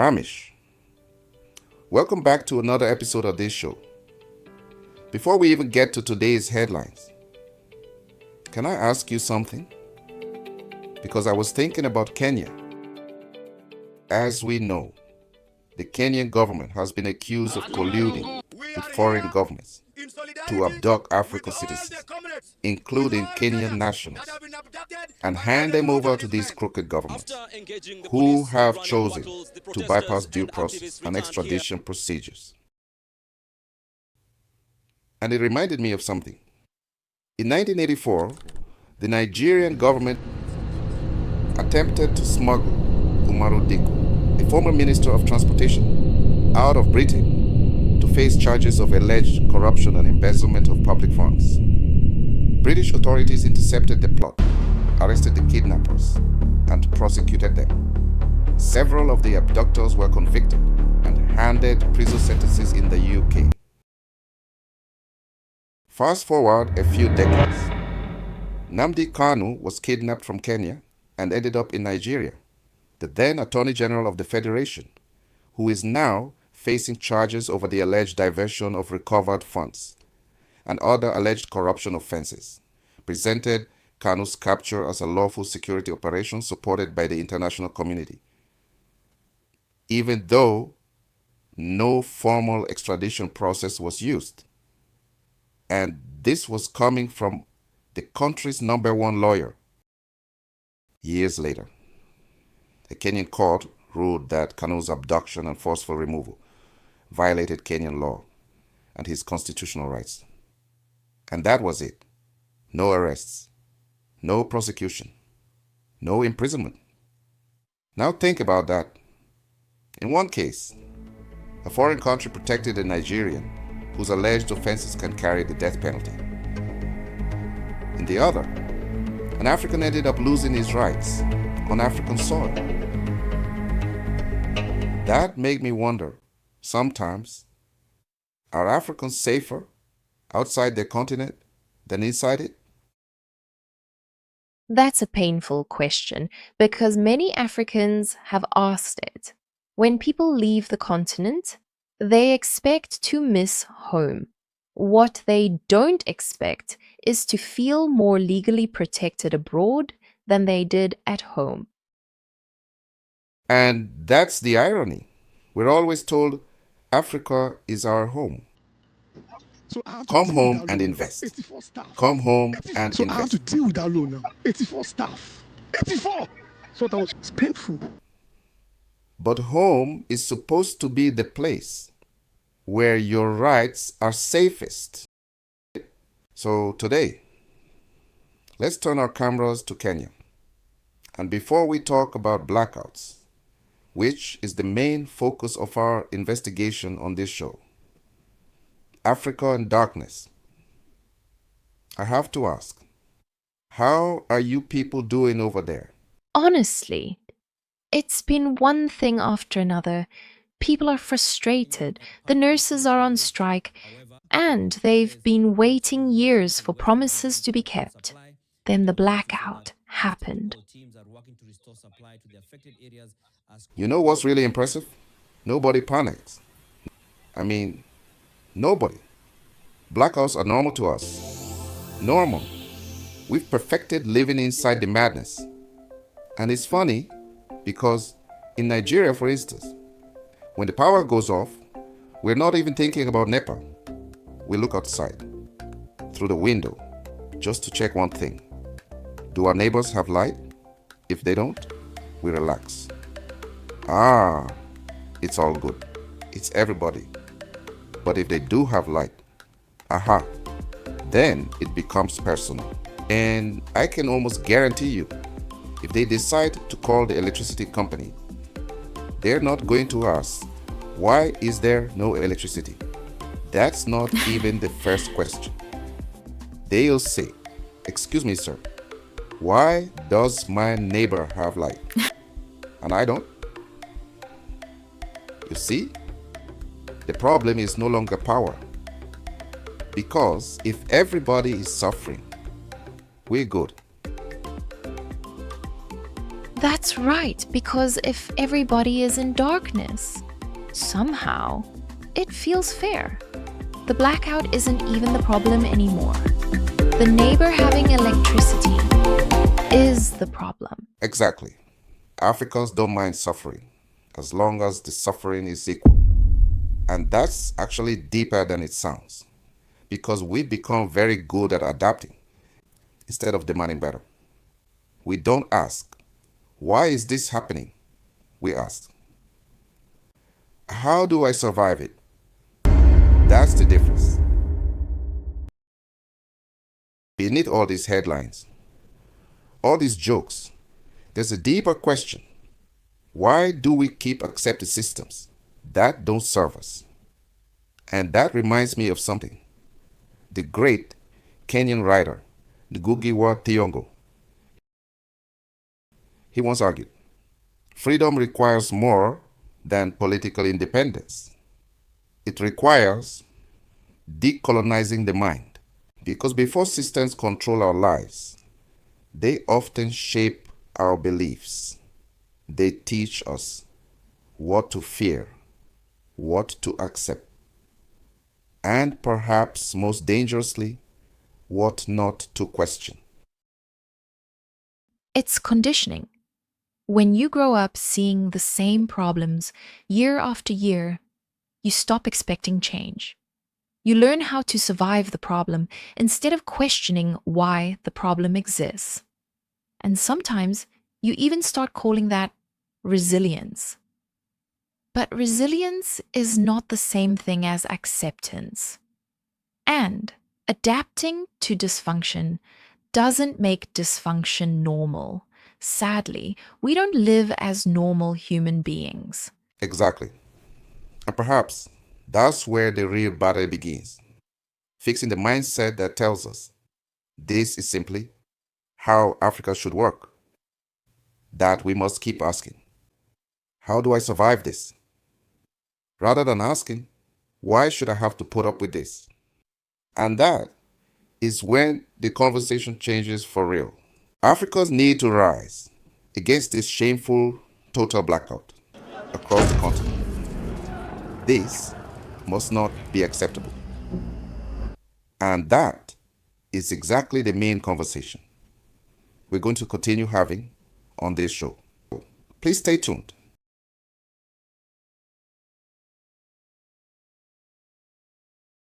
Ramish. Welcome back to another episode of this show. Before we even get to today's headlines, can I ask you something? Because I was thinking about Kenya. As we know, the Kenyan government has been accused of colluding with foreign governments to abduct African citizens, including Kenyan nationals, and hand them over to these crooked governments who have chosen to bypass due process and extradition procedures. And it reminded me of something. In 1984, the Nigerian government attempted to smuggle Umaru Dikko, a former minister of transportation, out of Britain to face charges of alleged corruption and embezzlement of public funds. British authorities intercepted the plot, arrested the kidnappers, and prosecuted them. Several of the abductors were convicted and handed prison sentences in the UK. Fast forward a few decades. Nnamdi Kanu was kidnapped from Kenya and ended up in Nigeria. The then Attorney General of the Federation, who is now facing charges over the alleged diversion of recovered funds and other alleged corruption offenses, presented Kanu's capture as a lawful security operation supported by the international community, even though no formal extradition process was used. And this was coming from the country's #1 lawyer. Years later, a Kenyan court ruled that Kanu's abduction and forceful removal violated Kenyan law and his constitutional rights. And that was it. No arrests, no prosecution, no imprisonment. Now think about that. In one case, a foreign country protected a Nigerian whose alleged offenses can carry the death penalty. In the other, an African ended up losing his rights on African soil. That made me wonder, sometimes, are Africans safer outside their continent than inside it? That's a painful question because many Africans have asked it. When people leave the continent, they expect to miss home. What they don't expect is to feel more legally protected abroad than they did at home. And that's the irony. We're always told Africa is our home. Come home and invest. Come home and So I have to invest. deal with that loan now. 84 staff. 84! So that was painful. But home is supposed to be the place where your rights are safest. So today, let's turn our cameras to Kenya. And before we talk about blackouts, which is the main focus of our investigation on this show, Africa in darkness, I have to ask, how are you people doing over there? Honestly, it's been one thing after another. People are frustrated, the nurses are on strike, and they've been waiting years for promises to be kept. Then the blackout happened. You know what's really impressive? Nobody panics. I mean, nobody. Blackouts are normal to us. Normal. We've perfected living inside the madness. And it's funny because in Nigeria, for instance, when the power goes off, we're not even thinking about NEPA. We look outside, through the window, just to check one thing. Do our neighbors have light? If they don't, we relax. It's all good. It's everybody. But if they do have light, then it becomes personal. And I can almost guarantee you, if they decide to call the electricity company, they're not going to ask, why is there no electricity? That's not even the first question. They'll say, excuse me, sir, why does my neighbor have light and I don't? You see, the problem is no longer power. Because if everybody is suffering, we're good. That's right, because if everybody is in darkness, somehow it feels fair. The blackout isn't even the problem anymore. The neighbor having electricity is the problem. Exactly. Africans don't mind suffering as long as the suffering is equal. And that's actually deeper than it sounds because we become very good at adapting instead of demanding better. We don't ask, why is this happening? We ask, how do I survive it? That's the difference. Beneath all these headlines, all these jokes, there's a deeper question. Why do we keep accepting systems that don't serve us? And that reminds me of something. The great Kenyan writer, Ngugi wa Thiong'o, he once argued, freedom requires more than political independence. It requires decolonizing the mind. Because before systems control our lives, they often shape our beliefs. They teach us what to fear, what to accept, and perhaps most dangerously, what not to question. It's conditioning. When you grow up seeing the same problems year after year, you stop expecting change. You learn how to survive the problem instead of questioning why the problem exists. And sometimes you even start calling that resilience. But resilience is not the same thing as acceptance. And adapting to dysfunction doesn't make dysfunction normal. Sadly, we don't live as normal human beings. Exactly. And perhaps that's where the real battle begins. Fixing the mindset that tells us this is simply how Africa should work. That we must keep asking, how do I survive this? Rather than asking, why should I have to put up with this? And that is when the conversation changes for real. Africans need to rise against this shameful total blackout across the continent. This must not be acceptable. And that is exactly the main conversation we're going to continue having on this show. Please stay tuned.